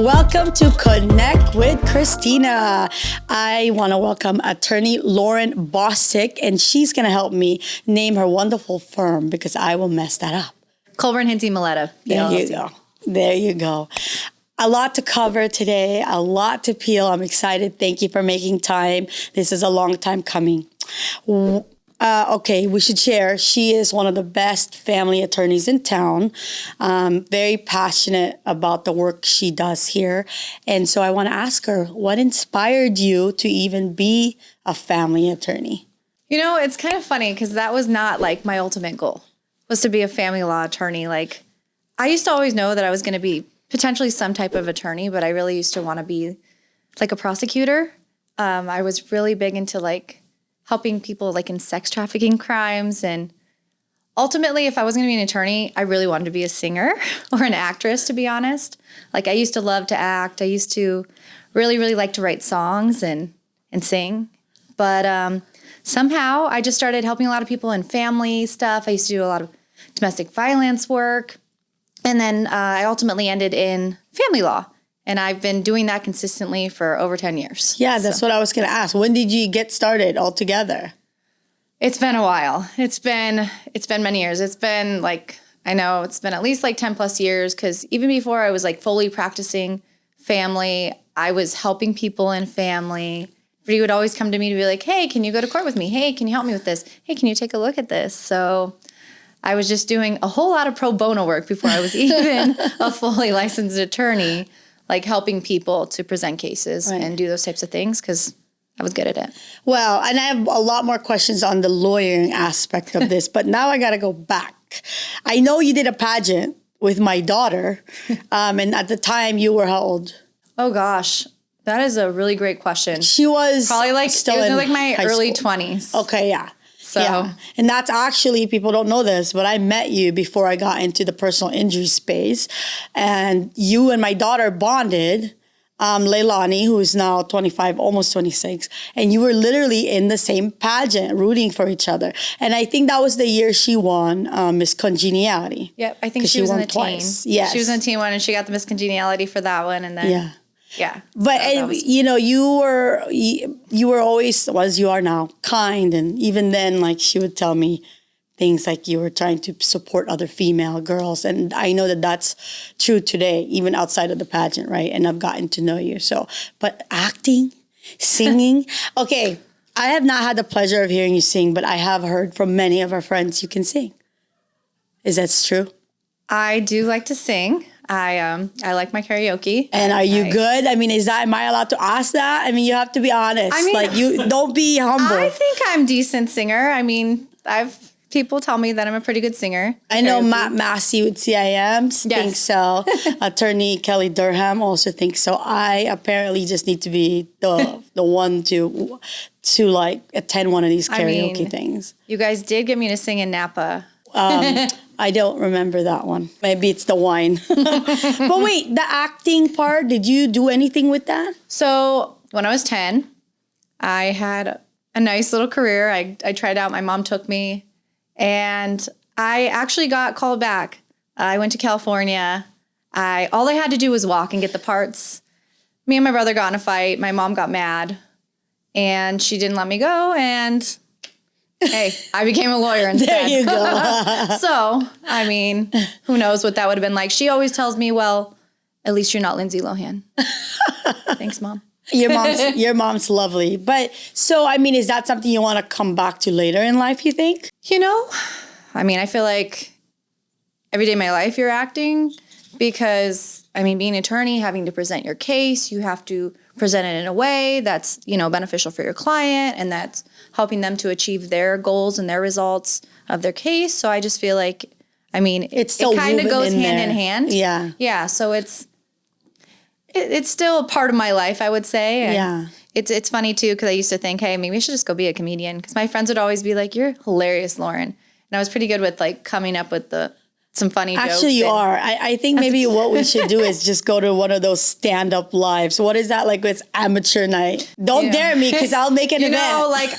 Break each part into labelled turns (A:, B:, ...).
A: Welcome to Connect with Christina. I want to welcome attorney Lauren Bostick, and she's going to help me name her wonderful firm because I will mess that up.
B: Colburn, Hintze, Maletta,
A: There
B: PLLC.
A: you go. There you go. A lot to cover today, a lot to peel. I'm excited. Thank you for making time. This is a long time coming. Okay, we should share. She is one of the best family attorneys in town. Very passionate about the work she does here. And so I want to ask her, what inspired you to even be a family attorney?
B: You know, it's kind of funny because that was not like my ultimate goal, was to be a family law attorney. Like, I used to always know that I was going to be potentially some type of attorney, but I really used to want to be like a prosecutor. I was really big into like helping people like in sex trafficking crimes. And ultimately, if I wasn't going to be an attorney, I really wanted to be a singer or an actress, to be honest. Like, I used to love to act. I used to really, really like to write songs and sing. But somehow I just started helping a lot of people in family stuff. I used to do a lot of domestic violence work. And then I ultimately ended in family law. And I've been doing that consistently for over 10 years.
A: Yeah, that's what I was going to ask. When did you get started altogether?
B: It's been a while. It's been many years. It's been like, I know it's been at least like 10 plus years, because even before I was like fully practicing family, I was helping people in family. He would always come to me to be like, hey, can you go to court with me? Hey, can you help me with this? Hey, can you take a look at this? So I was just doing a whole lot of pro bono work before I was even a fully licensed attorney, like helping people to present cases and do those types of things, because I was good at it. Well,
A: and I have a lot more questions on the lawyering aspect of this, but now I got to go back. I know you did a pageant with my daughter, and at the time you were how old?
B: Oh, gosh. That is a really great question.
A: She was
B: probably like
A: still
B: in
A: in
B: like my early
A: school.
B: 20s.
A: Okay, yeah.
B: So,
A: yeah. And that's actually, people don't know this, but I met you before I got into the personal injury space. And you and my daughter bonded, Leilani, who is now 25, almost 26. And you were literally in the same pageant, rooting for each other. And I think that was the year she won Miss Congeniality.
B: Yep, I think she was in the
A: twice.
B: teen.
A: Yes.
B: She was in the teen one, and she got the Miss Congeniality for that one. And then, yeah.
A: But so you know, you were always, well, as you are now, kind, and even then, like, she would tell me things like you were trying to support other female girls, and I know that that's true today, even outside of the pageant, right? And I've gotten to know you. So, but acting, singing, okay, I have not had the pleasure of hearing you sing, but I have heard from many of our friends you can sing. Is that true?
B: I do like to sing. I like my karaoke.
A: And are you good? I mean, am I allowed to ask that? I mean, you have to be honest. I mean, like, you don't be humble.
B: I think I'm a decent singer. I mean, people tell me that I'm a pretty good singer.
A: I know Matt Massey with CIM thinks so. Attorney Kelly Durham also thinks so. I apparently just need to be the one to like attend one of these karaoke things.
B: You guys did get me to sing in Napa.
A: I don't remember that one. Maybe it's the wine. But wait, the acting part, did you do anything with that?
B: So when I was 10, I had a nice little career. I tried out. My mom took me, and I actually got called back. I went to California. All I had to do was walk and get the parts. Me and my brother got in a fight. My mom got mad, and she didn't let me go, and hey, I became a lawyer instead.
A: There you go.
B: So, I mean, who knows what that would have been like. She always tells me, well, at least you're not Lindsay Lohan. Thanks, Mom.
A: Your mom's lovely. But so, I mean, is that something you want to come back to later in life, you think?
B: You know, I mean, I feel like every day of my life you're acting, because, I mean, being an attorney, having to present your case, you have to present it in a way that's, you know, beneficial for your client, and that's helping them to achieve their goals and their results of their case. So I just feel like, I mean, it kind of goes hand in hand.
A: Yeah.
B: Yeah. So it's still a part of my life, I would say. And
A: yeah.
B: It's funny too, because I used to think, hey, maybe I should just go be a comedian, because my friends would always be like, you're hilarious, Lauren. And I was pretty good with like coming up with some funny jokes.
A: Actually, you are. I think maybe what we should do is just go to one of those stand-up lives. What is that like? It's amateur night. Don't dare me, because I'll make an event.
B: You know, like,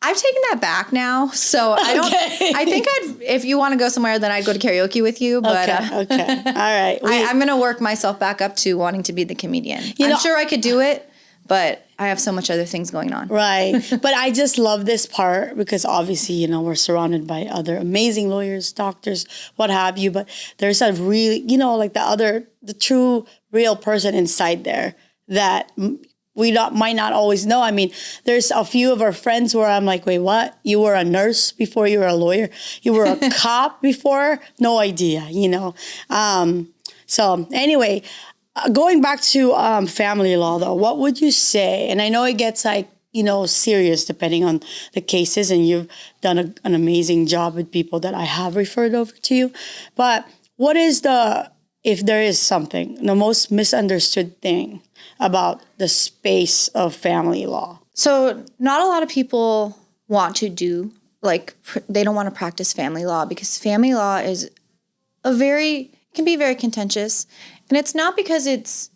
B: I've taken that back now. So I don't, I think if you want to go somewhere, then I'd go to karaoke with you. But
A: okay. All right.
B: I'm going to work myself back up to wanting to be the comedian. I'm sure I could do it, but I have so much other things going on.
A: Right. But I just love this part because obviously, you know, we're surrounded by other amazing lawyers, doctors, what have you. But there's a really, you know, like the true real person inside there that might not always know. I mean, there's a few of our friends where I'm like, wait, what? You were a nurse before you were a lawyer? You were a cop before? No idea, you know? So anyway, going back to family law, though, what would you say? And I know it gets like, you know, serious depending on the cases, and you've done an amazing job with people that I have referred over to you. But what is if there is something, the most misunderstood thing about the space of family law?
B: So not a lot of people want to do, like, they don't want to practice family law because family law is can be very contentious. And it's not because it's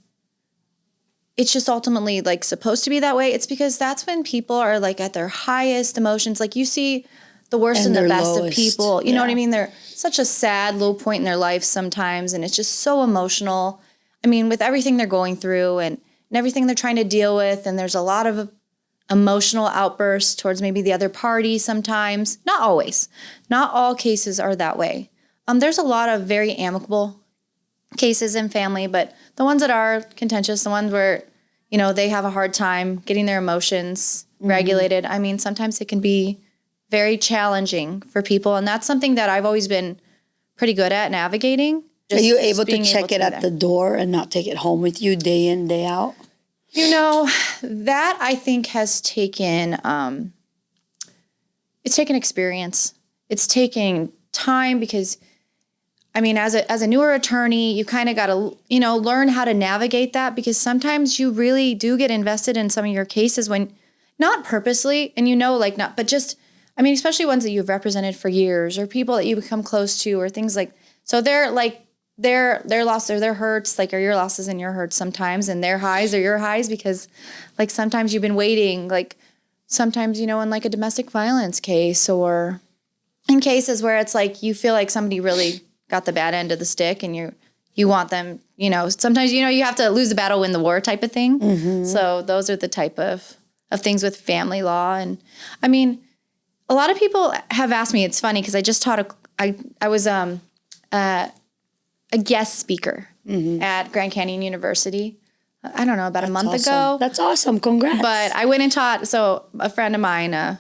B: just ultimately like supposed to be that way. It's because that's when people are like at their highest emotions. Like you see the worst and the best lowest of people. You know what I mean? They're such a sad low point in their life sometimes. And it's just so emotional. I mean, with everything they're going through and everything they're trying to deal with. And there's a lot of emotional outbursts towards maybe the other party sometimes. Not always. Not all cases are that way. There's a lot of very amicable cases in family, but the ones that are contentious, the ones where, you know, they have a hard time getting their emotions regulated. I mean, sometimes it can be very challenging for people. And that's something that I've always been pretty good at navigating.
A: Are you able to check it at the door and not take it home with you day in, day out?
B: You know, that I think has taken, it's taken experience. It's taking time because, I mean, as a newer attorney, you kind of got to, you know, learn how to navigate that because sometimes you really do get invested in some of your cases when, not purposely, and you know, like not, but just, I mean, especially ones that you've represented for years or people that you become close to or things like, so they're like, their loss or their hurts, like, are your losses and your hurts sometimes, and their highs are your highs because, like, sometimes you've been waiting, like, sometimes, you know, in like a domestic violence case or in cases where it's like you feel like somebody really got the bad end of the stick and you want them, you know, sometimes, you know, you have to lose the battle, win the war type of thing. Mm-hmm. So those are the type of things with family law. And I mean, a lot of people have asked me, it's funny because I just taught I was a guest speaker at Grand Canyon University. I don't know, about a month ago.
A: That's awesome. Congrats.
B: But I went and taught, so a friend of mine,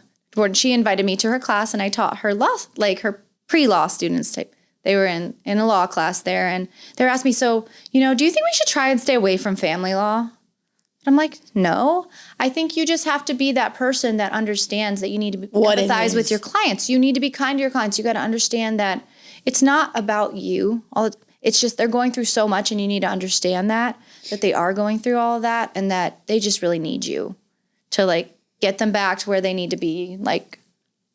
B: she invited me to her class and I taught her law, like her pre-law students type. They were in a law class there and they were asking me, so, you know, do you think we should try and stay away from family law? I'm like, no. I think you just have to be that person that understands that you need to empathize with your clients. You need to be kind to your clients. You got to understand that it's not about you. It's just they're going through so much and you need to understand that they are going through all of that and that they just really need you to like get them back to where they need to be, like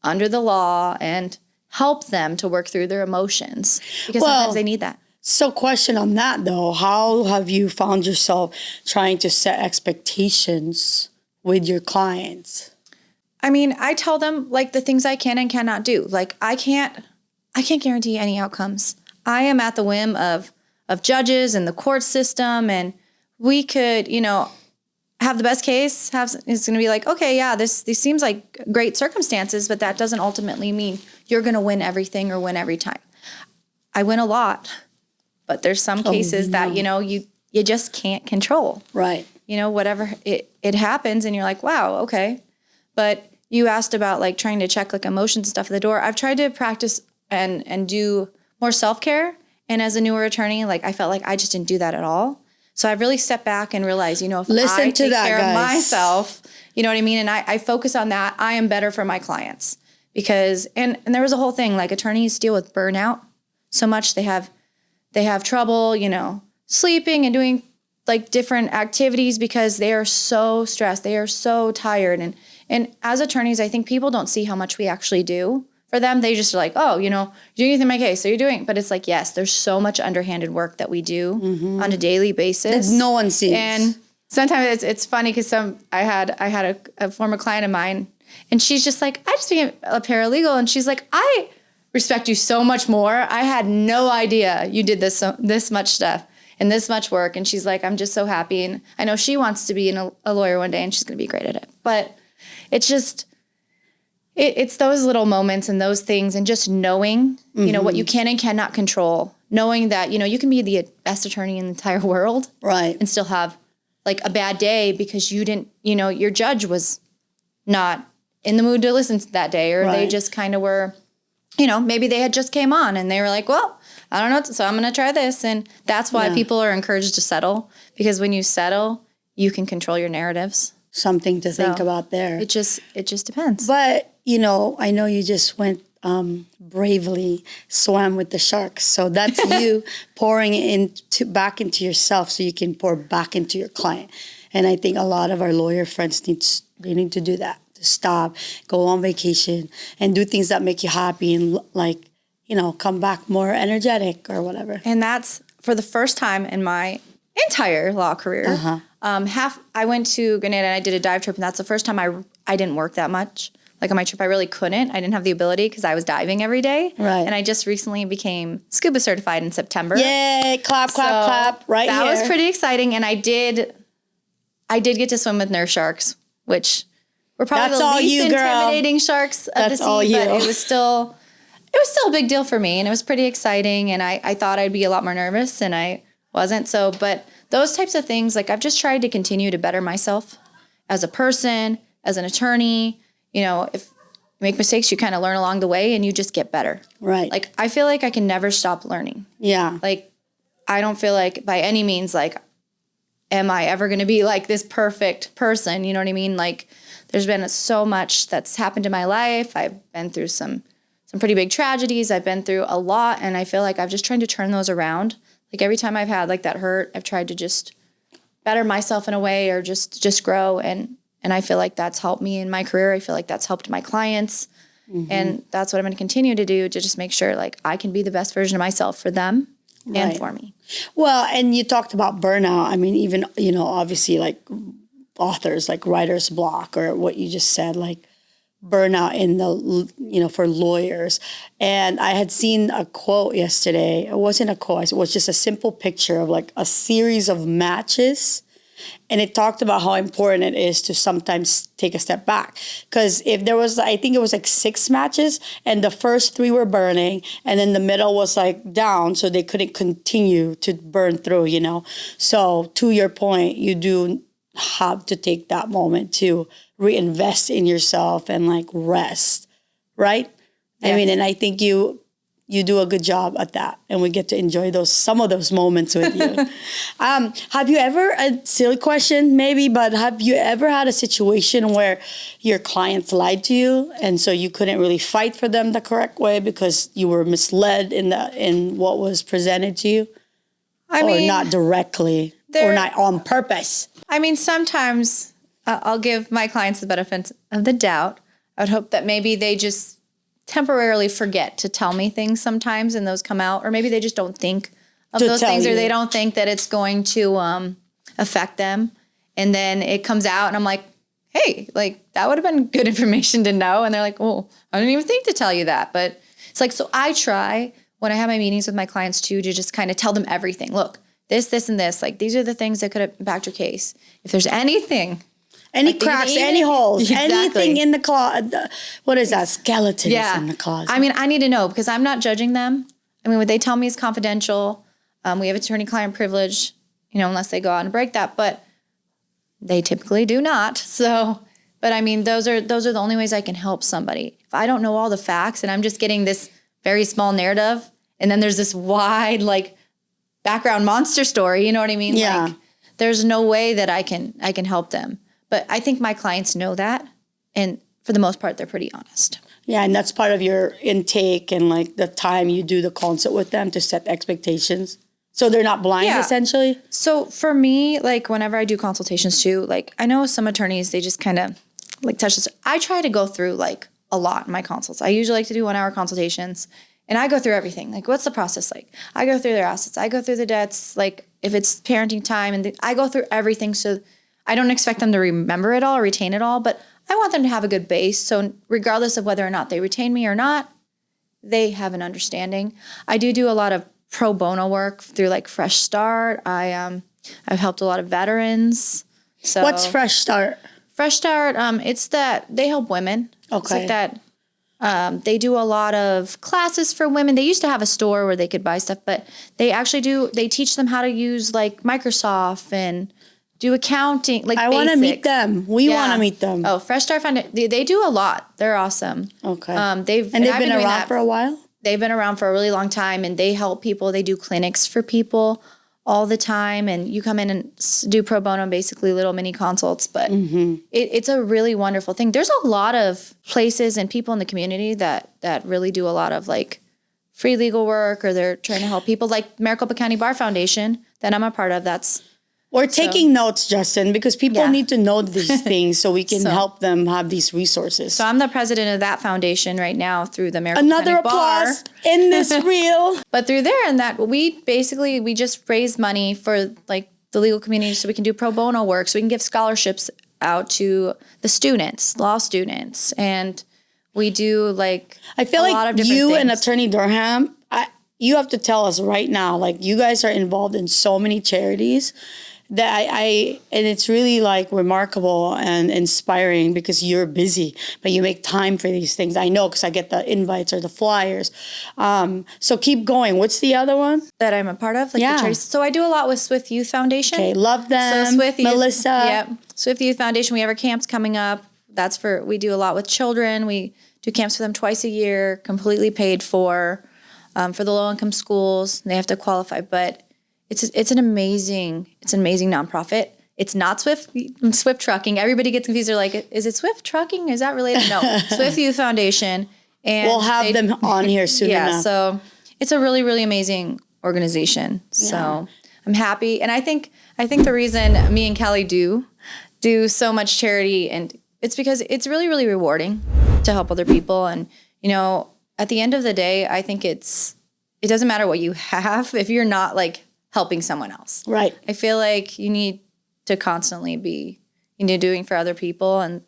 B: under the law, and help them to work through their emotions because sometimes they need that.
A: So question on that though, how have you found yourself trying to set expectations with your clients?
B: I mean, I tell them like the things I can and cannot do. Like I can't guarantee any outcomes. I am at the whim of judges and the court system, and we could, you know, have the best case. It's going to be like, okay, yeah, this seems like great circumstances, but that doesn't ultimately mean you're going to win everything or win every time. I win a lot, but there's some cases that you know you just can't control.
A: Right.
B: You know, whatever it happens, and you're like, wow, okay. But you asked about like trying to check like emotions and stuff at the door. I've tried to practice and do more self-care. And as a newer attorney, like I felt like I just didn't do that at all. So I've really stepped back and realized, you know, if I take care of myself, you know what I mean? And I focus on that, I am better for my clients. Because, and there was a whole thing, like attorneys deal with burnout so much. They have trouble, you know, sleeping and doing like different activities because they are so stressed. They are so tired. And as attorneys, I think people don't see how much we actually do. For them, they just are like, oh, you know, you're doing anything in my case, so you're doing. But it's like, yes, there's so much underhanded work that we do on a daily basis.
A: That no one sees.
B: And sometimes it's funny because I had a former client of mine, and she's just like, I just became a paralegal, and she's like, I respect you so much more. I had no idea you did this much stuff and this much work. And she's like, I'm just so happy, and I know she wants to be a lawyer one day, and she's going to be great at it. But it's just it's those little moments and those things, and just knowing, you know, what you can and cannot control. Knowing that, you know, you can be the best attorney in the entire world,
A: right,
B: and still have like a bad day because you didn't, you know, your judge was not in the mood to listen to that day, or they just kind of were, you know, maybe they had just came on and they were like, well, I don't know, so I'm going to try this. And that's why people are encouraged to settle, because when you settle, you can control your narratives.
A: Something to think about there.
B: It just depends.
A: But, you know, I know you just went bravely swam with the sharks. So that's you pouring back into yourself so you can pour back into your client. And I think a lot of our lawyer friends need to do that, to stop, go on vacation, and do things that make you happy, and like, you know, come back more energetic or whatever.
B: And that's for the first time in my entire law career. I went to Grenada and I did a dive trip, and that's the first time I didn't work that much. Like on my trip, I really couldn't. I didn't have the ability because I was diving every day. Right. And I just recently became scuba certified in September.
A: Yay, clap, clap, clap, right
B: that
A: here.
B: Was pretty exciting. And I did get to swim with nurse sharks, which were probably the least intimidating sharks of the sea. But it was still a big deal for me, and it was pretty exciting. And I thought I'd be a lot more nervous, and I wasn't. So, but those types of things, like I've just tried to continue to better myself as a person, as an attorney. You know, if you make mistakes, you kind of learn along the way, and you just get better. Right. Like, I feel like I can never stop learning. Yeah. Like, I don't feel like by any means, like, am I ever going to be like this perfect person? You know what I mean? Like, there's been so much that's happened in my life. I've been through some pretty big tragedies. I've been through a lot, and I feel like I've just tried to turn those around. Like, every time I've had like that hurt, I've tried to just better myself in a way, or just grow. And I feel like that's helped me in my career. I feel like that's helped my clients. And that's what I'm going to continue to do, to just make sure like I can be the best version of myself for them and for me.
A: Well, and you talked about burnout. I mean, even, you know, obviously like authors, like writer's block, or what you just said, like burnout in the, you know, for lawyers. And I had seen a quote yesterday. It wasn't a quote. It was just a simple picture of like a series of matches. And it talked about how important it is to sometimes take a step back. Because if there was, I think it was like 6 matches, and the first 3 were burning, and then the middle was like down, so they couldn't continue to burn through, you know. So to your point, you do have to take that moment to reinvest in yourself and like rest, right? Yeah. I mean, and I think you do a good job at that, and we get to enjoy some of those moments with you. Have you ever, a silly question maybe, but have you ever had a situation where your clients lied to you, and so you couldn't really fight for them the correct way because you were misled in what was presented to you? I mean, not directly, or not on purpose?
B: I mean, sometimes I'll give my clients the benefit of the doubt. I would hope that maybe they just temporarily forget to tell me things sometimes, and those come out, or maybe they just don't think of those things, or they don't think that it's going to affect them, and then it comes out, and I'm like, hey, like that would have been good information to know, and they're like, well, I didn't even think to tell you that. But it's like, so I try when I have my meetings with my clients too, to just kind of tell them everything. Look, this and this, like these are the things that could impact your case. If there's anything,
A: any cracks, any holes, anything in the closet. What is that? Skeletons in the closet.
B: I mean, I need to know, because I'm not judging them. I mean, what they tell me is confidential. We have attorney-client privilege, you know, unless they go out and break that. But they typically do not. So, but I mean, those are the only ways I can help somebody. If I don't know all the facts and I'm just getting this very small narrative, and then there's this wide, like, background monster story, you know what I mean? Yeah. Like, there's no way that I can help them. But I think my clients know that, and for the most part, they're pretty honest.
A: Yeah, and that's part of your intake and like the time you do the consult with them to set expectations. So they're not blind, essentially?
B: So for me, like whenever I do consultations too, like I know some attorneys, they just kind of like touch this. I try to go through like a lot in my consults. I usually like to do 1-hour consultations, and I go through everything. Like, what's the process like? I go through their assets. I go through the debts. Like if it's parenting time, and I go through everything. So I don't expect them to remember it all or retain it all, but I want them to have a good base. So regardless of whether or not they retain me or not, they have an understanding. I do a lot of pro bono work through like Fresh Start. I've helped a lot of veterans. So
A: What's Fresh Start?
B: Fresh Start, it's that they help women.
A: Okay.
B: It's like that. They do a lot of classes for women. They used to have a store where they could buy stuff, but they teach them how to use like Microsoft and do accounting, like
A: I want to meet them. We want to meet them.
B: Oh, Fresh Start Foundation, they do a lot. They're awesome.
A: Okay.
B: They've
A: been around for a while?
B: They've been around for a really long time, and they help people. They do clinics for people all the time, and you come in and do pro bono, basically little mini consults, but it's a really wonderful thing. There's a lot of places and people in the community that really do a lot of like free legal work, or they're trying to help people, like Maricopa County Bar Foundation that I'm a part of.
A: We're taking notes, Justin, because people need to know these things so we can help them have these resources.
B: So I'm the president of that foundation right now through the Maricopa
A: Another
B: County
A: applause
B: Bar.
A: in this reel.
B: But through there, and that we just raise money for like the legal community so we can do pro bono work, so we can give scholarships out to the students, law students, and we do like
A: I feel
B: a lot of
A: like
B: different
A: you
B: things.
A: and Attorney Durham, you have to tell us right now, like you guys are involved in so many charities that and it's really like remarkable and inspiring because you're busy, but you make time for these things. I know because I get the invites or the flyers. So keep going. What's the other one?
B: That I'm a part of? Like the charities. So I do a lot with Swift Youth Foundation.
A: Okay, love them.
B: So Swift Youth,
A: Melissa.
B: Yep. Swift Youth Foundation, we have our camps coming up. We do a lot with children. We do camps for them twice a year, completely paid for the low-income schools. They have to qualify, but it's an amazing nonprofit. It's not Swift Trucking. Everybody gets confused. They're like, is it Swift Trucking? Is that related? No, Swift Youth Foundation. And
A: we'll have them on here soon enough.
B: So it's a really, really amazing organization. So I'm happy. And I think the reason me and Kelly do so much charity, and it's because it's really, really rewarding to help other people. And, at the end of the day, I think it doesn't matter what you have if you're not like helping someone else.
A: Right.
B: I feel like you need to constantly be doing for other people, and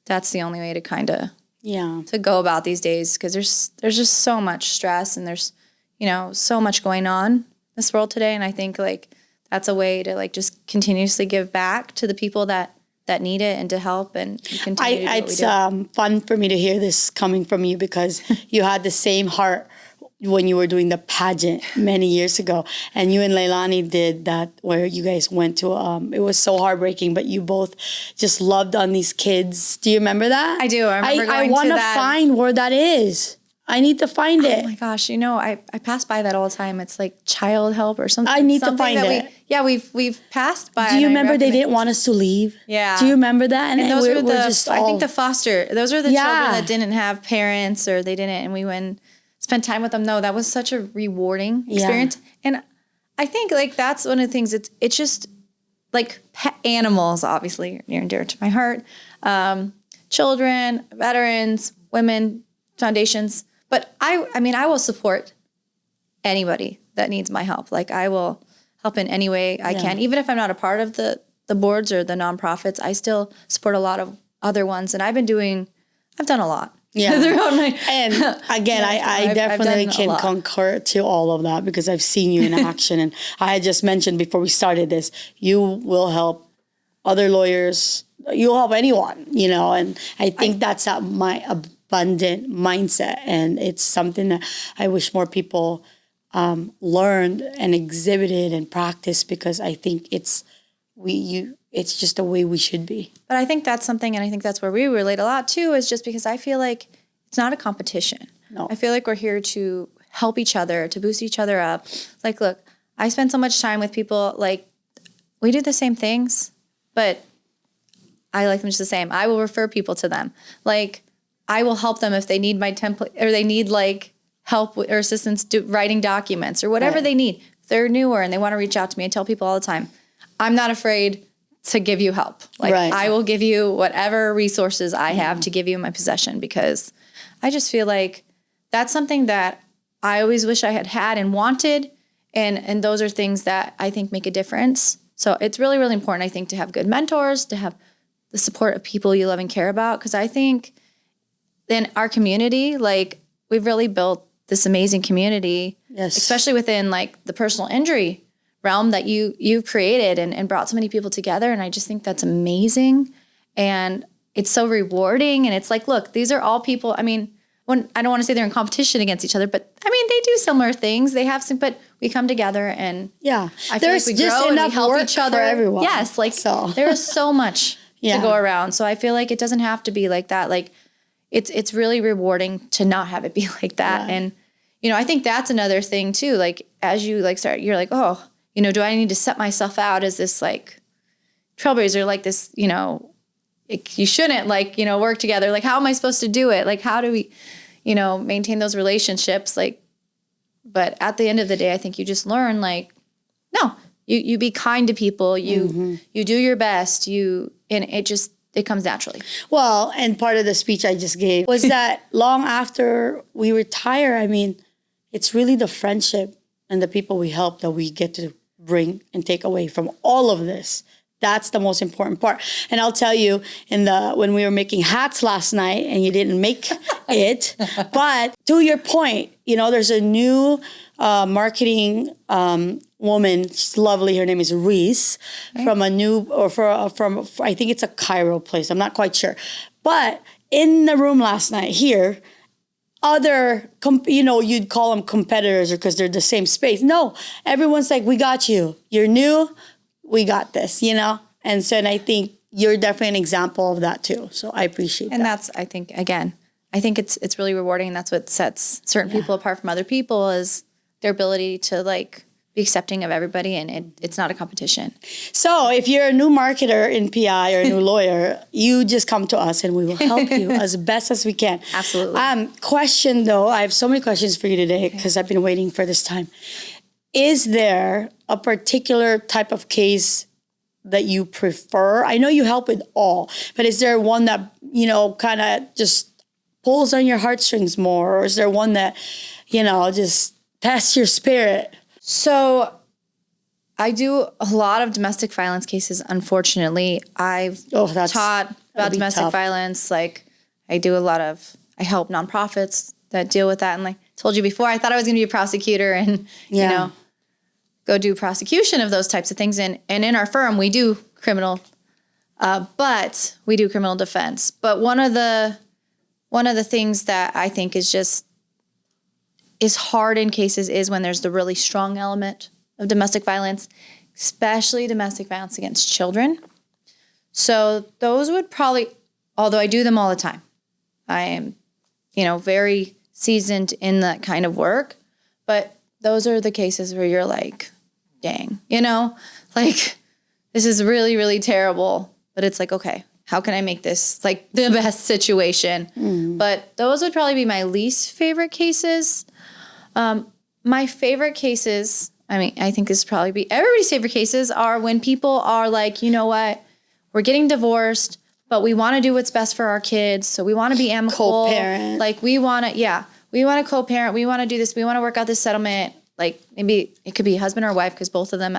B: that's the only way to kind of to go about these days, because there's just so much stress, and there's so much going on in this world today, and I think like that's a way to like just continuously give back to the people that need it and to help and continue to do what we do.
A: Fun for me to hear this coming from you because you had the same heart when you were doing the pageant many years ago, and you and Leilani did that where you guys went to it was so heartbreaking, but you both just loved on these kids. Do you remember that?
B: I do. I remember going
A: want
B: to
A: to
B: that.
A: find where that is. I need to find it.
B: Oh my gosh, I pass by that all the time. It's like child help or something.
A: I need to find it.
B: We've passed by.
A: Do you remember they didn't want us to leave?
B: Yeah.
A: Do you remember that?
B: And those were
A: just
B: I think those are the children that didn't have parents, or they didn't, and we went and spent time with them. No, that was such a rewarding experience. And I think like that's one of the things, it's just like pet animals, obviously near and dear to my heart. Children, veterans, women, foundations. But I will support anybody that needs my help. Like I will help in any way I can. Even if I'm not a part of the boards or the nonprofits, I still support a lot of other ones. And I've done a lot.
A: Yeah. And again, I definitely can concur to all of that because I've seen you in action. And I had just mentioned before we started this, you will help other lawyers. You'll help anyone, and I think that's my abundant mindset. And it's something that I wish more people learned and exhibited and practiced, because I think it's just the way we should be.
B: But I think that's something, and I think that's where we relate a lot too, is just because I feel like it's not a competition.
A: No.
B: I feel like we're here to help each other, to boost each other up. Like, look, I spend so much time with people, like, we do the same things, but I like them just the same. I will refer people to them. Like, I will help them if they need my template, or they need, like, help or assistance writing documents or whatever they need. If they're newer and they want to reach out to me, I tell people all the time, I'm not afraid to give you help. Like I will give you whatever resources I have to give you in my possession, because I just feel like that's something that I always wish I had and wanted. And those are things that I think make a difference So it's really, really important, I think, to have good mentors, to have the support of people you love and care about. Because I think in our community, like, we've really built this amazing community,
A: Yes.
B: especially within like the personal injury realm that you've created and brought so many people together. And I just think that's amazing. And it's so rewarding. And it's like, look, these are all people. I mean, I don't want to say they're in competition against each other, but I mean, they do similar things. They have some, but we come together and I feel like we grow and we help each other.
A: For everyone.
B: Yes. Like there is so much to go around. So I feel like it doesn't have to be like that. Like it's really rewarding to not have it be like that. Yeah. And, you know, I think that's another thing too. Like as you like start, you're like, oh, you know, do I need to set myself out as this like trailblazer, like this, you know, you shouldn't like, you know, work together. Like, how am I supposed to do it? Like, how do we, you know, maintain those relationships? Like, but at the end of the day, I think you just learn like, no, you be kind to people. You do your best. And it comes naturally. Well,
A: and part of the speech I just gave was that long after we retire, I mean, it's really the friendship and the people we help that we get to bring and take away from all of this. That's the most important part. And I'll tell you, when we were making hats last night, and you didn't make it, but to your point, you know, there's a new marketing woman. She's lovely. Her name is Reese, from I think it's a Cairo place. I'm not quite sure. But in the room last night here, other, you know, you'd call them competitors because they're the same space. No, everyone's like, we got you. You're new. We got this, you know? And so, and I think you're definitely an example of that too. So I appreciate that.
B: And that's, I think, again, I think it's really rewarding. And that's what sets certain people apart from other people, is their ability to like be accepting of everybody. And it's not a competition.
A: So if you're a new marketer in PI or a new lawyer, you just come to us and we will help you as best as we can.
B: Absolutely.
A: Question though, I have so many questions for you today because I've been waiting for this time. Is there a particular type of case that you prefer? I know you help with all, but is there one that, you know, kind of just pulls on your heartstrings more? Or is there one that, you know, just tests your spirit?
B: So I do a lot of domestic violence cases, unfortunately. I've taught about domestic violence. Like I help nonprofits that deal with that. And like I told you before, I thought I was going to be a prosecutor and, you know, go do prosecution of those types of things. And in our firm, we do criminal, but we do criminal defense. But one of the things that I think is hard in cases is when there's the really strong element of domestic violence, especially domestic violence against children. So those would probably, although I do them all the time, I am, you know, very seasoned in that kind of work, but those are the cases where you're like, dang, you know, like this is really, really terrible, but it's like, okay, how can I make this like the best situation? But those would probably be my least favorite cases. My favorite cases, I mean, I think this would probably be everybody's favorite cases, are when people are like, you know what, we're getting divorced, but we want to do what's best for our kids. So we want to be amicable.
A: Co-parent.
B: Like we want to co-parent. We want to do this. We want to work out this settlement. Like maybe it could be husband or wife, because both of them,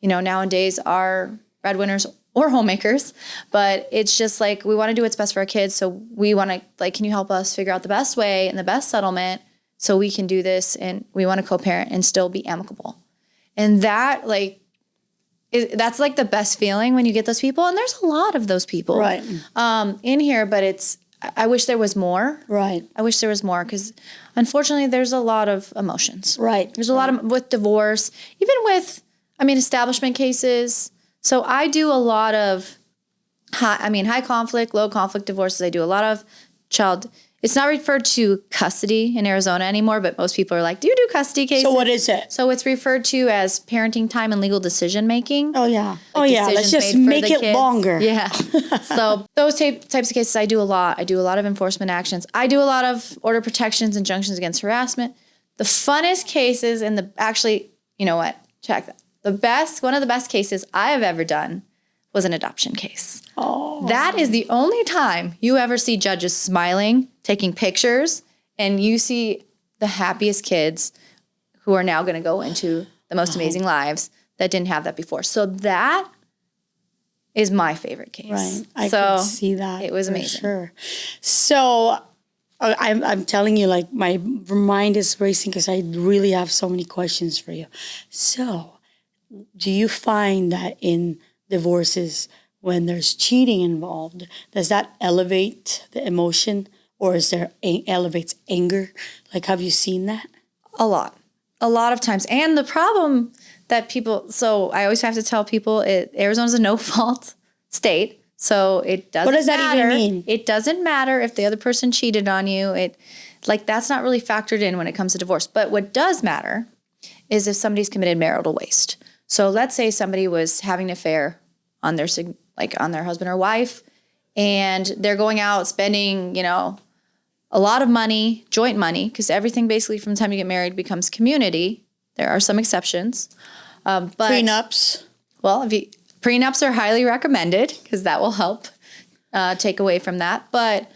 B: you know, nowadays are breadwinners or homemakers. But it's just like, we want to do what's best for our kids. So we want to, like, can you help us figure out the best way and the best settlement so we can do this? And we want to co-parent and still be amicable. And that, like, that's like the best feeling when you get those people. And there's a lot of those people in here, but I wish there was more.
A: Right.
B: I wish there was more, because unfortunately there's a lot of emotions.
A: Right.
B: There's a lot of, with divorce, even with, establishment cases. So I do a lot of high conflict, low conflict divorces. I do a lot of it's not referred to custody in Arizona anymore, but most people are like, do you do custody cases?
A: So what is it?
B: So it's referred to as parenting time and legal decision making.
A: Oh, yeah.
B: Like
A: let's just make it longer.
B: Yeah. So those types of cases I do a lot. I do a lot of enforcement actions. I do a lot of order protections, injunctions against harassment. The funnest cases you know what? Check that. One of the best cases I have ever done was an adoption case.
A: Oh.
B: That is the only time you ever see judges smiling, taking pictures, and you see the happiest kids who are now going to go into the most amazing lives that didn't have that before. So that is my favorite case.
A: Right. I
B: so
A: can see that.
B: it was
A: for
B: amazing.
A: Sure. So I'm telling you, like, my mind is racing because I really have so many questions for you. So do you find that in divorces, when there's cheating involved, does that elevate the emotion, or is there elevates anger? Like, have you seen that?
B: A lot of times. And the problem that people, so I always have to tell people, Arizona's a no fault state. So it doesn't matter.
A: What does that even mean?
B: It doesn't matter if the other person cheated on you. That's not really factored in when it comes to divorce. But what does matter is if somebody's committed marital waste. So let's say somebody was having an affair on their husband or wife, and they're going out spending, a lot of money, joint money, because everything basically from the time you get married becomes community. There are some exceptions. But
A: Prenups.
B: Well, prenups are highly recommended because that will help take away from that. But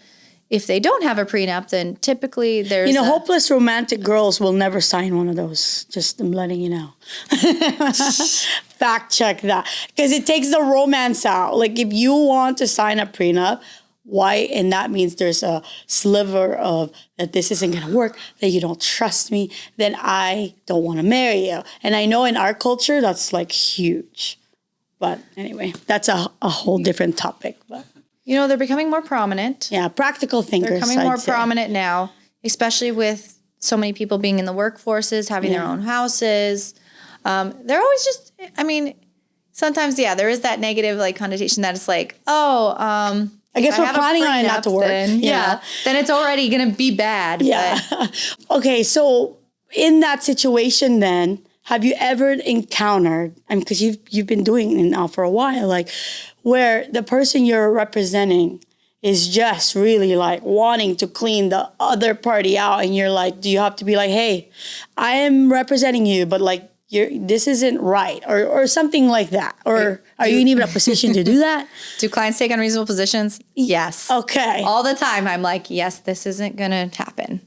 B: if they don't have a prenup, then typically there's
A: hopeless romantic girls will never sign one of those. Just I'm letting you know. Fact check that. Because it takes the romance out. Like, if you want to sign a prenup, why? And that means there's a sliver of that this isn't going to work, that you don't trust me, then I don't want to marry you. And I know in our culture, that's like huge. But anyway, that's a whole different topic. But
B: they're becoming more prominent.
A: yeah, practical thinkers.
B: They're becoming more prominent now, especially with so many people being in the workforces, having their own houses. They're always just, sometimes, there is that negative connotation that it's like,
A: I guess we're planning on it not to work.
B: Then it's already going to be bad.
A: Yeah. Okay, so in that situation then, have you ever encountered, because you've been doing it now for a while, like, where the person you're representing is just really like wanting to clean the other party out, and you're like, do you have to be like, hey, I am representing you, but like, this isn't right, or something like that? Or are you even in a position to do that?
B: Do clients take unreasonable positions? Yes.
A: Okay.
B: All the time. I'm like, yes, this isn't going to happen.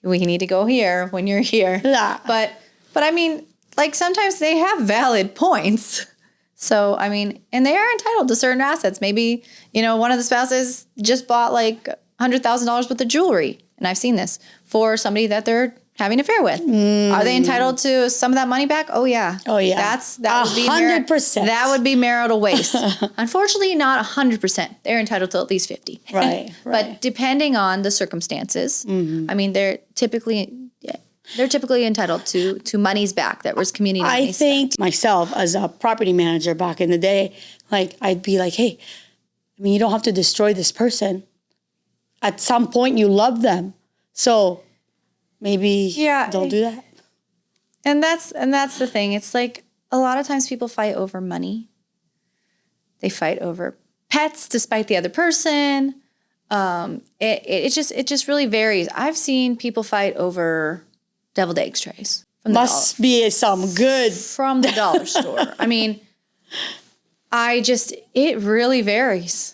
B: We need to go here when you're here.
A: Yeah.
B: But sometimes they have valid points. So, and they are entitled to certain assets. Maybe, one of the spouses just bought like $100,000 worth of jewelry. And I've seen this for somebody that they're having an affair with. Are they entitled to some of that money back? Oh yeah.
A: Oh yeah.
B: That would be
A: 100%.
B: That would be marital waste. Unfortunately, not 100%. They're entitled to at least 50.
A: Right.
B: But depending on the circumstances, they're typically entitled to monies back that was community money.
A: I think myself as a property manager back in the day, like, I'd be like, hey, you don't have to destroy this person. At some point, you love them, so maybe don't do that.
B: And that's the thing. It's like a lot of times people fight over money. They fight over pets, despite the other person. It just really varies. I've seen people fight over deviled eggs trays.
A: Must be some good
B: from the dollar store. It really varies,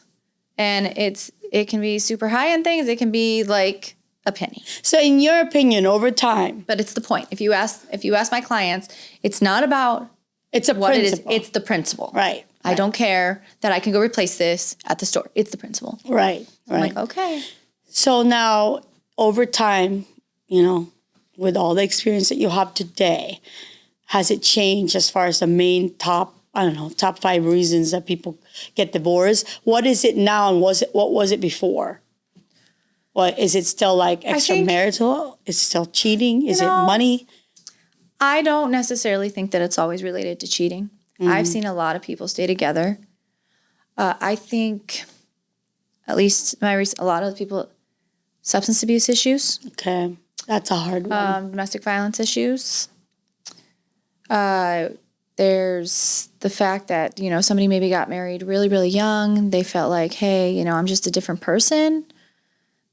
B: and it can be super high end things. It can be like a penny.
A: So in your opinion, over time.
B: But it's the point. If you ask my clients, it's not about
A: it's a
B: what
A: principle.
B: it is. It's the principle.
A: Right.
B: I don't care that I can go replace this at the store. It's the principle.
A: Right.
B: I'm like, okay.
A: So now, over time, with all the experience that you have today, has it changed as far as the main top 5 reasons that people get divorced? What is it now, and what was it before? What is it still like extramarital? Is it still cheating? Is it money?
B: I don't necessarily think that it's always related to cheating. I've seen a lot of people stay together. I think, at least a lot of people, substance abuse issues.
A: Okay, that's a hard one.
B: Domestic violence issues. There's the fact that, somebody maybe got married really, really young. They felt like, hey, I'm just a different person.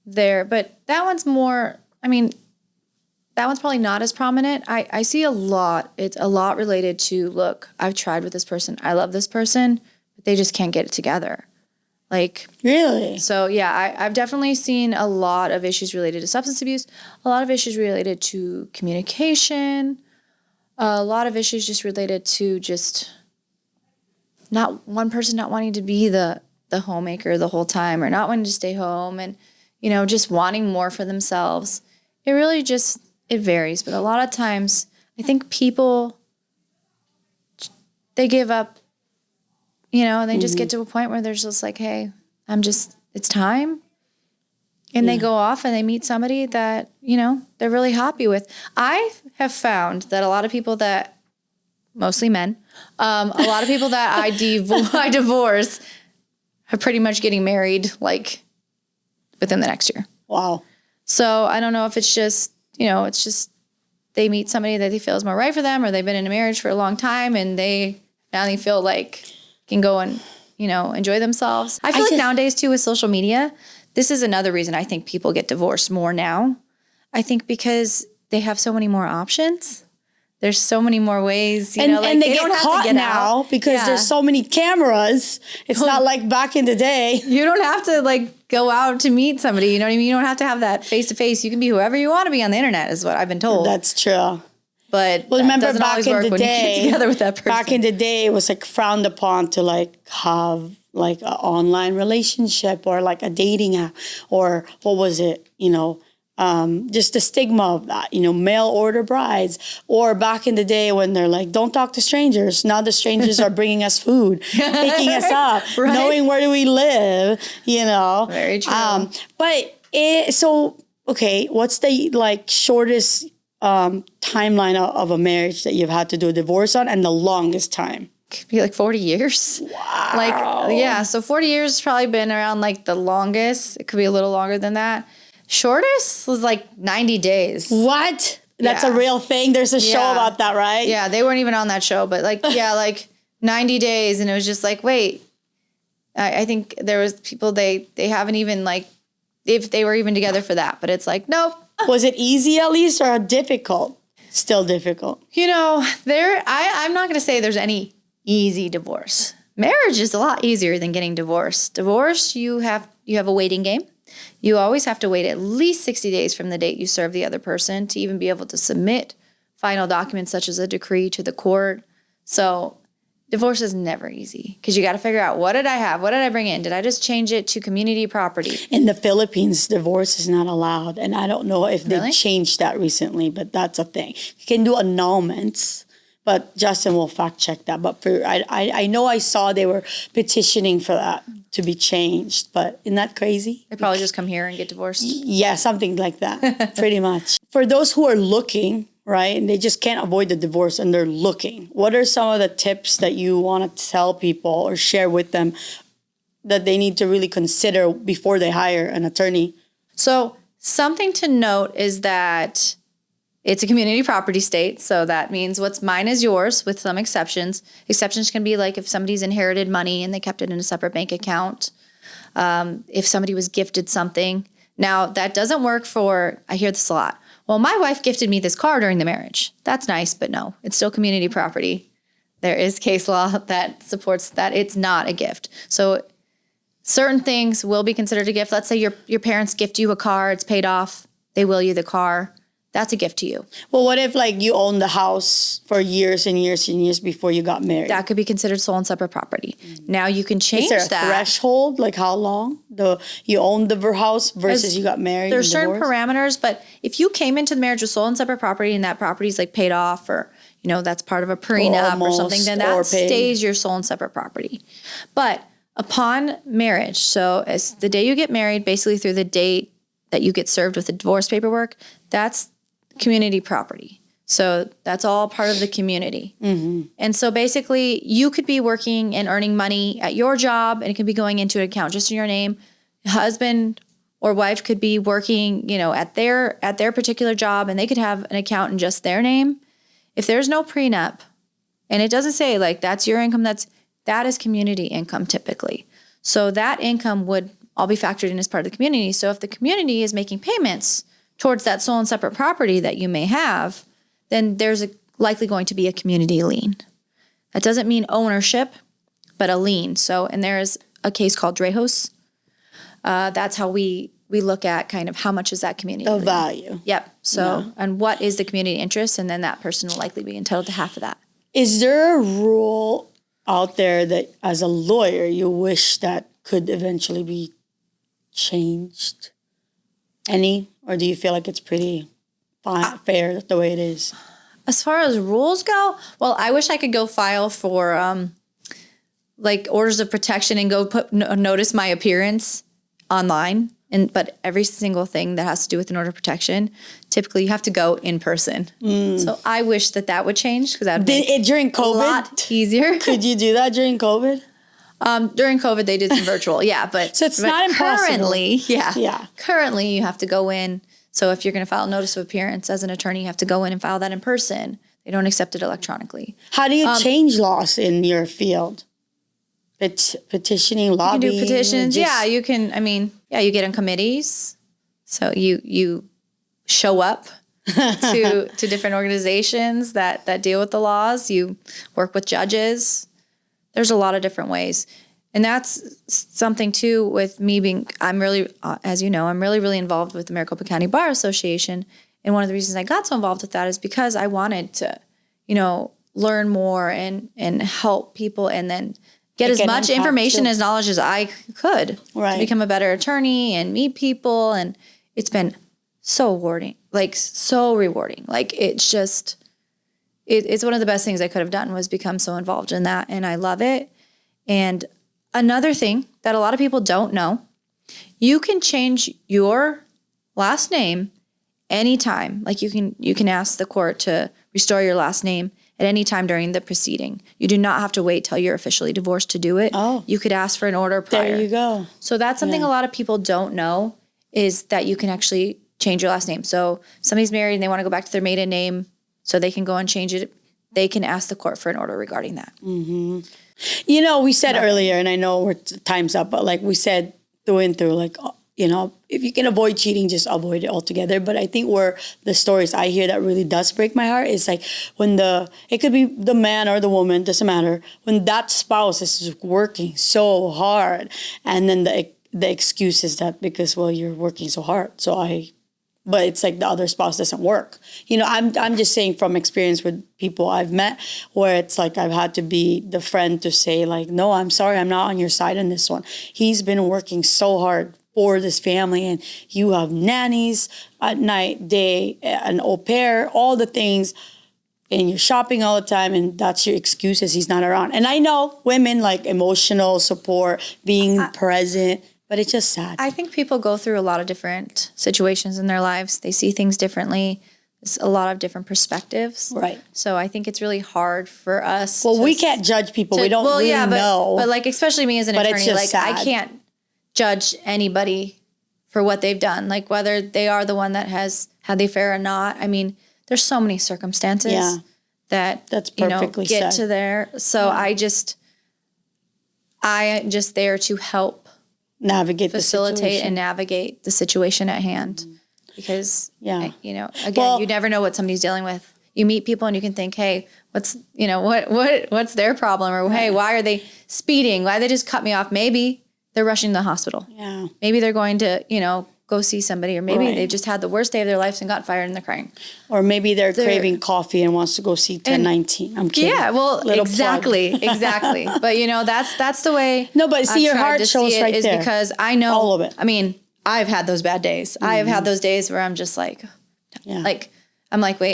B: But that one's more, that one's probably not as prominent. I see a lot. It's a lot related to, look, I've tried with this person. I love this person, but they just can't get it together. Like,
A: really?
B: So, yeah, I've definitely seen a lot of issues related to substance abuse, a lot of issues related to communication. A lot of issues just related to just not one person not wanting to be the homemaker the whole time, or not wanting to stay home, and, just wanting more for themselves. It really just, it varies. But a lot of times I think people, they give up, and they just get to a point where they're just like, hey, it's time. And they go off and they meet somebody that, they're really happy with. I have found that a lot of people that, mostly men, a lot of people that I divorce are pretty much getting married like within the next year.
A: Wow.
B: So I don't know if it's just, it's just they meet somebody that they feel is more right for them, or they've been in a marriage for a long time and they finally feel like can go and, enjoy themselves. I feel like nowadays too with social media, this is another reason I think people get divorced more now. I think because they have so many more options. There's so many more ways,
A: and they
B: don't
A: get
B: have
A: caught
B: to get
A: now
B: out.
A: because there's so many cameras. It's not like back in the day.
B: You don't have to go out to meet somebody. You know what I mean? You don't have to have that face to face. You can be whoever you want to be on the internet, is what I've been told.
A: That's true.
B: But
A: remember back in the day,
B: when you get together with that person.
A: Back in the day, it was frowned upon to have an online relationship or a dating app, or what was it? Just the stigma of that, mail order brides, or back in the day when they're like, don't talk to strangers. Now the strangers are bringing us food, picking us up, knowing where do we live,
B: Very true.
A: Okay, what's the shortest timeline of a marriage that you've had to do a divorce on, and the longest time?
B: Could be 40 years.
A: Wow.
B: So 40 years has probably been around the longest. It could be a little longer than that. Shortest was 90 days.
A: What? That's a real thing? There's a show about that, right?
B: Yeah, they weren't even on that show, but 90 days, and it was just wait. I think there was people, they haven't even if they were even together for that, but it's nope.
A: Was it easy at least, or difficult? Still difficult.
B: I'm not going to say there's any easy divorce. Marriage is a lot easier than getting divorced. Divorce, you have a waiting game. You always have to wait at least 60 days from the date you serve the other person to even be able to submit final documents such as a decree to the court. So divorce is never easy because you got to figure out, what did I have? What did I bring in? Did I just change it to community property?
A: In the Philippines, divorce is not allowed. And I don't know if
B: Really?
A: they changed that recently, but that's a thing. You can do annulments, but Justin will fact check that. But I know I saw they were petitioning for that to be changed. But isn't that crazy?
B: They probably just come here and get divorced.
A: Yeah, something like that, pretty much. For those who are looking, right, and they just can't avoid the divorce and they're looking, what are some of the tips that you want to tell people or share with them that they need to really consider before they hire an attorney?
B: So something to note is that it's a community property state. So that means what's mine is yours, with some exceptions. Exceptions can be if somebody's inherited money and they kept it in a separate bank account. If somebody was gifted something. Now, that doesn't work I hear this a lot. Well, my wife gifted me this car during the marriage. That's nice, but no, it's still community property. There is case law that supports that it's not a gift. So certain things will be considered a gift. Let's say your parents gift you a car, it's paid off, they will you the car. That's a gift to you.
A: Well, what if you own the house for years and years and years before you got married?
B: That could be considered sole and separate property. Now you can change that.
A: Is there a threshold? How long you own the house versus you got married?
B: There's certain parameters, but if you came into the marriage with sole and separate property and that property is paid off, or that's part of a prenup or something, then that stays your sole and separate property. But upon marriage, so as the day you get married, basically through the date that you get served with the divorce paperwork, that's community property. So that's all part of the community. Mm-hmm. And so basically you could be working and earning money at your job, and it could be going into an account just in your name. Husband or wife could be working, at their particular job, and they could have an account in just their name. If there's no prenup, and it doesn't say that's your income, that is community income typically. So that income would all be factored in as part of the community. So if the community is making payments towards that sole and separate property that you may have, then there's likely going to be a community lien. That doesn't mean ownership, but a lien. So, and there is a case called Drehos. That's how we we look at kind of how much is that community.
A: The value.
B: Yep. So, and what is the community interest? And then that person will likely be entitled to half of that.
A: Is there a rule out there that as a lawyer you wish that could eventually be changed? Any? Or do you feel like it's pretty fair the way it is?
B: As far as rules go, well, I wish I could go file for like orders of protection and go notice my appearance online. But every single thing that has to do with an order of protection, typically you have to go in person. So I wish that would change because that would make it
A: during COVID,
B: a lot easier.
A: Could you do that during COVID?
B: During COVID, they did some virtual, but
A: so it's not impossible.
B: Currently, you have to go in. So if you're going to file a notice of appearance as an attorney, you have to go in and file that in person. They don't accept it electronically.
A: How do you change laws in your field? Petitioning, lobbying?
B: You can do petitions. You can. I mean, you get on committees. So you show up to different organizations that deal with the laws. You work with judges. There's a lot of different ways. And that's something too with me being, I'm really, as you know, I'm really involved with the Maricopa County Bar Association. And one of the reasons I got so involved with that is because I wanted to, learn more and help people and then get as much information as knowledge as I could to become a better attorney and meet people. And it's been so rewarding, so rewarding. It's just, it's one of the best things I could have done was become so involved in that. And I love it. And another thing that a lot of people don't know, you can change your last name anytime. You can ask the court to restore your last name at any time during the proceeding. You do not have to wait till you're officially divorced to do it. Oh. You could ask for an order prior.
A: There you go.
B: So that's something a lot of people don't know is that you can actually change your last name. So if somebody's married and they want to go back to their maiden name so they can go and change it, they can ask the court for an order regarding that.
A: Mm-hmm. We said earlier, and I know time's up, but we said through and through, if you can avoid cheating, just avoid it altogether. But I think where the stories I hear that really does break my heart is when it could be the man or the woman, doesn't matter, when that spouse is working so hard, and then the excuse is that because, you're working so hard, but it's the other spouse doesn't work. I'm just saying from experience with people I've met where it's I've had to be the friend to say no, I'm sorry, I'm not on your side on this one. He's been working so hard for this family and you have nannies at night, day, an au pair, all the things, and you're shopping all the time and that's your excuse is he's not around. And I know women emotional support, being present, but it's just sad.
B: I think people go through a lot of different situations in their lives. They see things differently. There's a lot of different perspectives.
A: Right.
B: So I think it's really hard for us.
A: Well, we can't judge people. We don't really know.
B: But especially me as an attorney, I can't judge anybody for what they've done. Whether they are the one that has had the affair or not. I mean, there's so many circumstances that's perfectly get to there. So I'm just there to help facilitate and navigate the situation at hand. Because, again, you never know what somebody's dealing with. You meet people and you can think, hey, what's their problem? Or, hey, why are they speeding? Why they just cut me off? Maybe they're rushing to the hospital. Yeah. Maybe they're going to, go see somebody. Or maybe they've just had the worst day of their lives and got fired and they're crying.
A: Or maybe they're craving coffee and wants to go see 1019. I'm kidding.
B: Yeah, well, exactly. But, that's the way.
A: No, but see, your heart shows right
B: is
A: there.
B: Because I know.
A: All of it.
B: I mean, I've had those bad days. Mm-hmm. I have had those days where I'm just wait,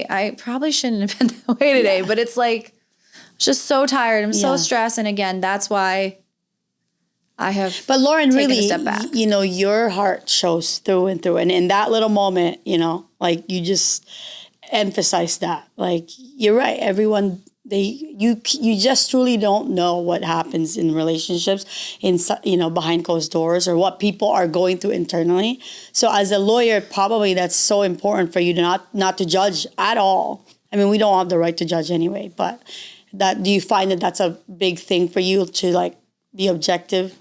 B: I probably shouldn't have been that way today. But it's just so tired. I'm so stressed. And again, that's why I have
A: But Lauren,
B: taken
A: really,
B: a step back.
A: Your heart shows through and through. And in that little moment, you just emphasize that. You're right. Everyone, you just truly don't know what happens in relationships behind closed doors or what people are going through internally. So as a lawyer, probably that's so important for you to not to judge at all. I mean, we don't have the right to judge anyway, but do you find that that's a big thing for you to be objective?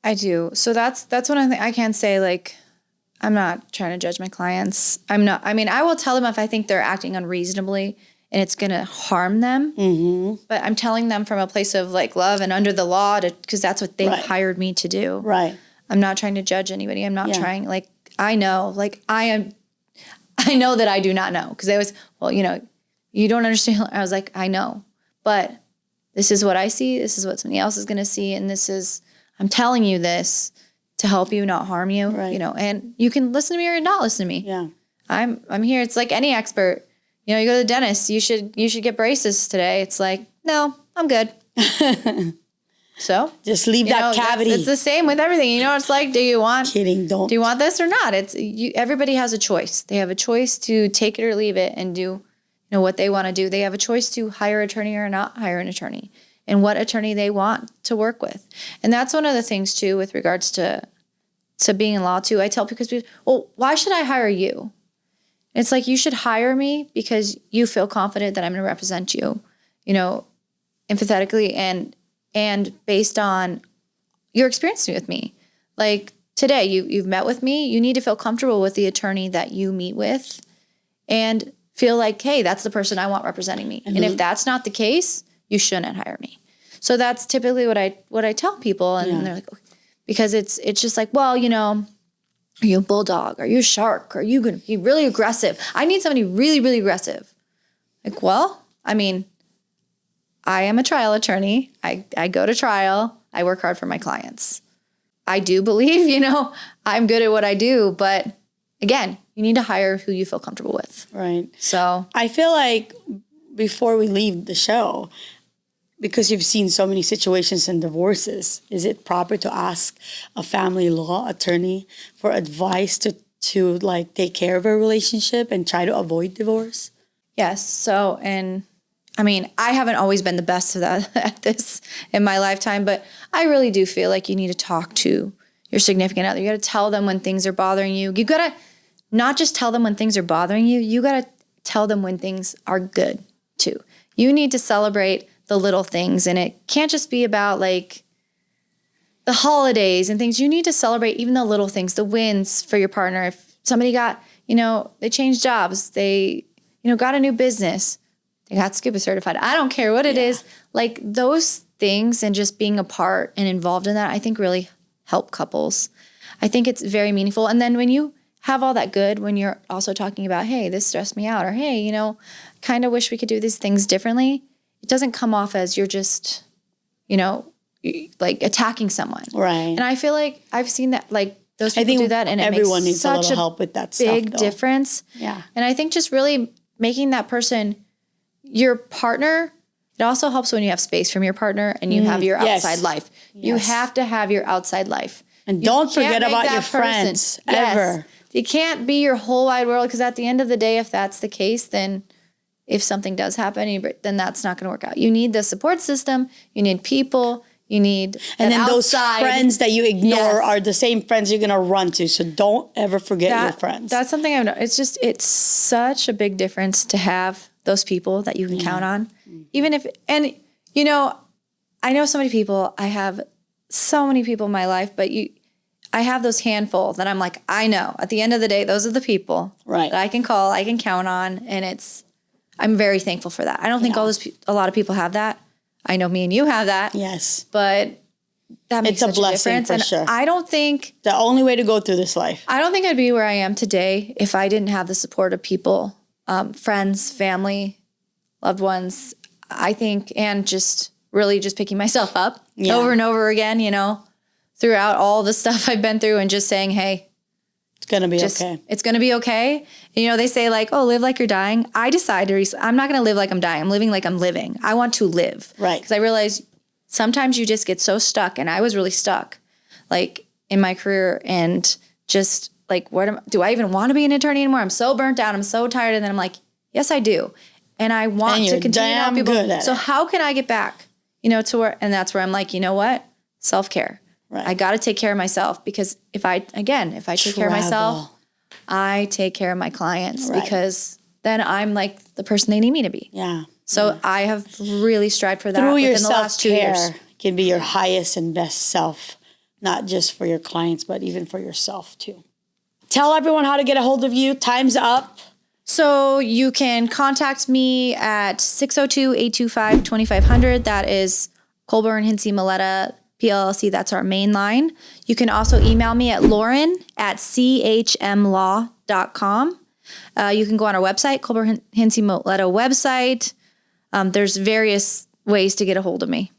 B: I do. So that's one thing I can say, I'm not trying to judge my clients. I will tell them if I think they're acting unreasonably and it's going to harm them. Mm-hmm. But I'm telling them from a place of love and under the law because that's what they hired me to do.
A: Right.
B: I'm not trying to judge anybody. I'm not trying, I know, like I know that I do not know. Because they always, well, you don't understand. I was like, I know, but this is what I see. This is what somebody else is going to see. And I'm telling you this to help you, not harm you,
A: right.
B: And you can listen to me or not listen to me.
A: Yeah.
B: I'm here. It's like any expert. You go to the dentist, you should get braces today. It's like, no, I'm good. So
A: just leave that cavity.
B: It's the same with everything. It's like, do you want this or not? Everybody has a choice. They have a choice to take it or leave it and do, what they want to do. They have a choice to hire an attorney or not hire an attorney and what attorney they want to work with. And that's one of the things too, with regards to being in law too. I tell people, well, why should I hire you? It's like, you should hire me because you feel confident that I'm going to represent you, empathetically and based on your experience with me. Like today, you've met with me. You need to feel comfortable with the attorney that you meet with and feel like, hey, that's the person I want representing me. Mm-hmm. And if that's not the case, you shouldn't hire me. So that's typically what I tell people. And they're like, okay. Because it's just like, well, are you a bulldog? Are you a shark? Are you going to be really aggressive? I need somebody really, really aggressive. Like, well, I mean, I am a trial attorney. I go to trial. I work hard for my clients. I do believe, I'm good at what I do. But again, you need to hire who you feel comfortable with.
A: Right.
B: So
A: I feel like before we leave the show, because you've seen so many situations and divorces, is it proper to ask a family law attorney for advice to like take care of a relationship and try to avoid divorce?
B: Yes. So, and I mean, I haven't always been the best at this in my lifetime, but I really do feel like you need to talk to your significant other. You got to tell them when things are bothering you. You got to not just tell them when things are bothering you. You got to tell them when things are good too. You need to celebrate the little things, and it can't just be about like the holidays and things. You need to celebrate even the little things, the wins for your partner. If somebody got, they changed jobs, they, got a new business, they got scuba certified. I don't care what it is. Like those things and just being a part and involved in that, I think really help couples. I think it's very meaningful. And then when you have all that good, when you're also talking about, hey, this stressed me out, or hey, kind of wish we could do these things differently. It doesn't come off as you're just, like attacking someone.
A: Right.
B: And I feel like I've seen that, like those people do that, and
A: everyone
B: it makes
A: needs
B: such
A: a little help with that
B: big
A: stuff,
B: difference.
A: Yeah.
B: And I think just really making that person your partner, it also helps when you have space from your partner and you have your outside life. Yes. You have to have your outside life.
A: And don't forget about your friends, ever.
B: You can't be your whole wide world, because at the end of the day, if that's the case, then if something does happen, then that's not going to work out. You need the support system. You need people. You need
A: and then
B: outside.
A: Those friends that you ignore are the same friends you're going to run to. So don't ever forget your friends.
B: That's something I've noticed. It's such a big difference to have those people that you can count on. Even if, and I know so many people. I have so many people in my life, but I have those handful that I'm like, I know at the end of the day, those are the people that I can call, I can count on. And I'm very thankful for that. I don't think a lot of people have that. I know me and you have that.
A: Yes.
B: But that makes such a blessing
A: for sure.
B: I don't think
A: the only way to go through this life.
B: I don't think I'd be where I am today if I didn't have the support of people, friends, family, loved ones. I think, and just really just picking myself up over and over again, throughout all the stuff I've been through, and just saying, hey,
A: it's going to be okay.
B: It's going to be okay. They say like, oh, live like you're dying. I decided I'm not going to live like I'm dying. I'm living like I'm living. I want to live.
A: Right.
B: Because I realize sometimes you just get so stuck. And I was really stuck like in my career, and just like, do I even want to be an attorney anymore? I'm so burnt out. I'm so tired. And then I'm like, yes, I do. And I want to continue to help people. So how can I get back, to where, and that's where I'm like, you know what? Self-care. Right. I got to take care of myself, because if I take care of myself, I take care of my clients, because then I'm like the person they need me to be.
A: Yeah.
B: So I have really strived for that within the last 2 years.
A: Can be your highest and best self, not just for your clients, but even for yourself too. Tell everyone how to get a hold of you. Time's up.
B: So you can contact me at 602-825-2500. That is Colburn, Hintze, Maletta. PLLC. That's our main line. You can also email me at lauren@chmlaw.com. You can go on our website, Colburn Hintze Maletta website. There's various ways to get a hold of me.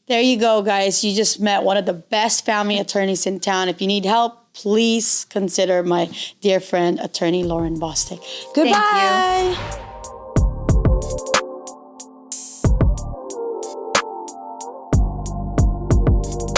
A: There you go, guys. You just met one of the best family attorneys in town. If you need help, please consider my dear friend, attorney Lauren Bostick. Goodbye.
B: Thank you.